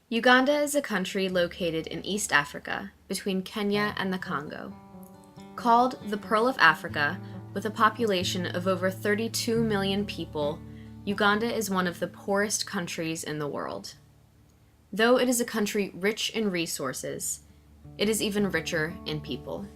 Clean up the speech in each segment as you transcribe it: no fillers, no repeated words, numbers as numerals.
Uganda is a country located in East Africa, between Kenya and the Congo. Called the Pearl of Africa, with a population of over 32 million people, Uganda is one of the poorest countries in the world. Though it is a country rich in resources, it is even richer in people.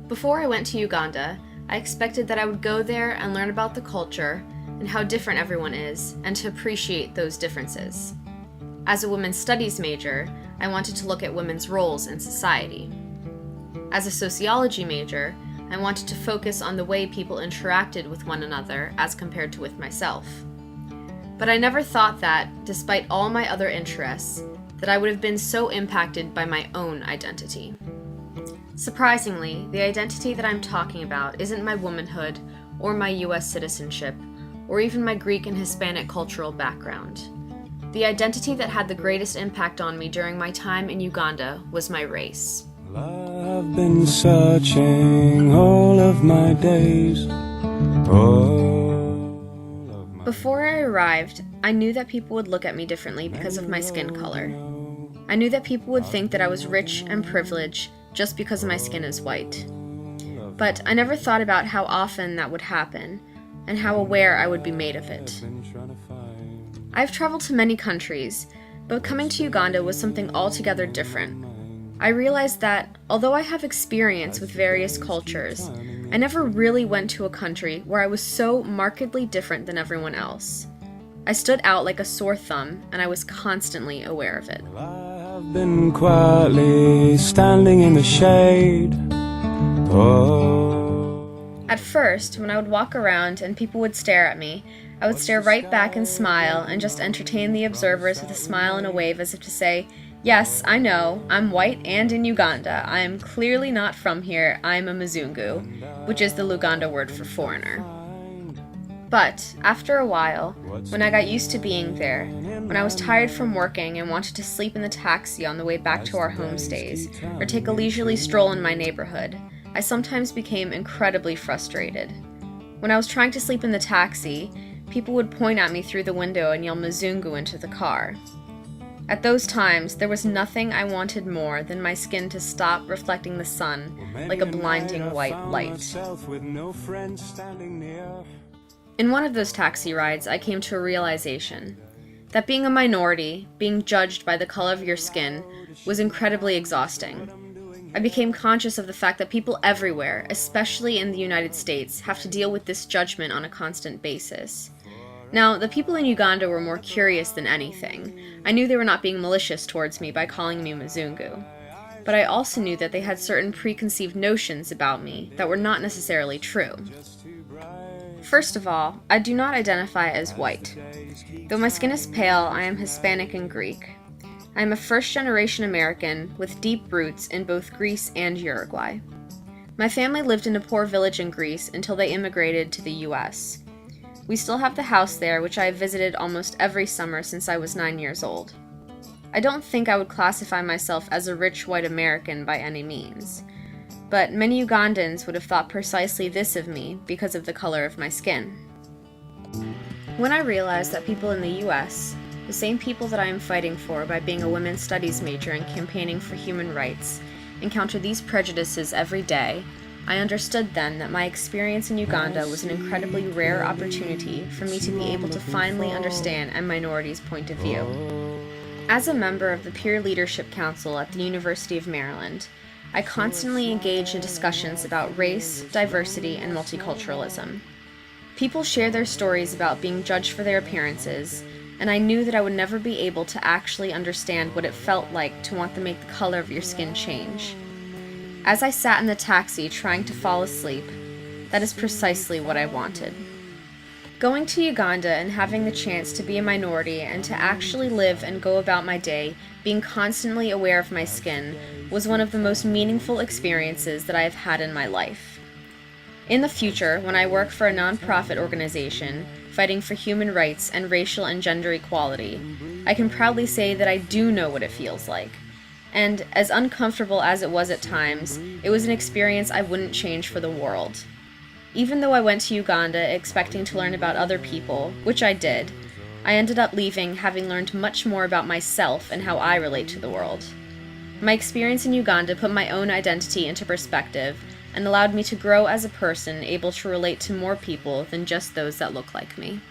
Before I went to Uganda, I expected that I would go there and learn about the culture and how different everyone is, and to appreciate those differences. As a women's studies major, I wanted to look at women's roles in society. As a sociology major, I wanted to focus on the way people interacted with one another as compared to with myself. But I never thought that, despite all my other interests, that I would have been so impacted by my own identity. Surprisingly, the identity that I'm talking about isn't my womanhood or my US citizenship, or even my Greek and Hispanic cultural background. The identity that had the greatest impact on me during my time in Uganda was my race. I've been searching all of my days. Before I arrived, I knew that people would look at me differently because of my skin color. I knew that people would think that I was rich and privileged just because my skin is white. But I never thought about how often that would happen, and how aware I would be made of it. I've traveled to many countries, but coming to Uganda was something altogether different. I realized that, although I have experience with various cultures, I never really went to a country where I was so markedly different than everyone else. I stood out like a sore thumb, and I was constantly aware of it. I've been quietly standing in the shade. At first, when I would walk around and people would stare at me, I would stare right back and smile and just entertain the observers with a smile and a wave as if to say, "Yes, I know, I'm white and in Uganda. I am clearly not from here. I'm a Mzungu," which is the Luganda word for foreigner. But, after a while, when I got used to being there, when I was tired from working and wanted to sleep in the taxi on the way back to our homestays, or take a leisurely stroll in my neighborhood, I sometimes became incredibly frustrated. When I was trying to sleep in the taxi, people would point at me through the window and yell Mzungu into the car. At those times, there was nothing I wanted more than my skin to stop reflecting the sun like a blinding white light. In one of those taxi rides, I came to a realization that being a minority, being judged by the color of your skin, was incredibly exhausting. I became conscious of the fact that people everywhere, especially in the United States, have to deal with this judgment on a constant basis. Now, the people in Uganda were more curious than anything. I knew they were not being malicious towards me by calling me Mzungu. But I also knew that they had certain preconceived notions about me that were not necessarily true. First of all, I do not identify as white. Though my skin is pale, I am Hispanic and Greek. I am a first-generation American with deep roots in both Greece and Uruguay. My family lived in a poor village in Greece until they immigrated to the US. We still have the house there, which I have visited almost every summer since I was 9 years old. I don't think I would classify myself as a rich white American by any means, but many Ugandans would have thought precisely this of me because of the color of my skin. When I realized that people in the US, the same people that I am fighting for by being a women's studies major and campaigning for human rights, encounter these prejudices every day, I understood then that my experience in Uganda was an incredibly rare opportunity for me to be able to finally understand a minority's point of view. As a member of the Peer Leadership Council at the University of Maryland, I constantly engage in discussions about race, diversity, and multiculturalism. People share their stories about being judged for their appearances, and I knew that I would never be able to actually understand what it felt like to want to make the color of your skin change. As I sat in the taxi trying to fall asleep, that is precisely what I wanted. Going to Uganda and having the chance to be a minority and to actually live and go about my day being constantly aware of my skin was one of the most meaningful experiences that I have had in my life. In the future, when I work for a nonprofit organization fighting for human rights and racial and gender equality, I can proudly say that I do know what it feels like. And as uncomfortable as it was at times, it was an experience I wouldn't change for the world. Even though I went to Uganda expecting to learn about other people, which I did, I ended up leaving having learned much more about myself and how I relate to the world. My experience in Uganda put my own identity into perspective and allowed me to grow as a person able to relate to more people than just those that look like me.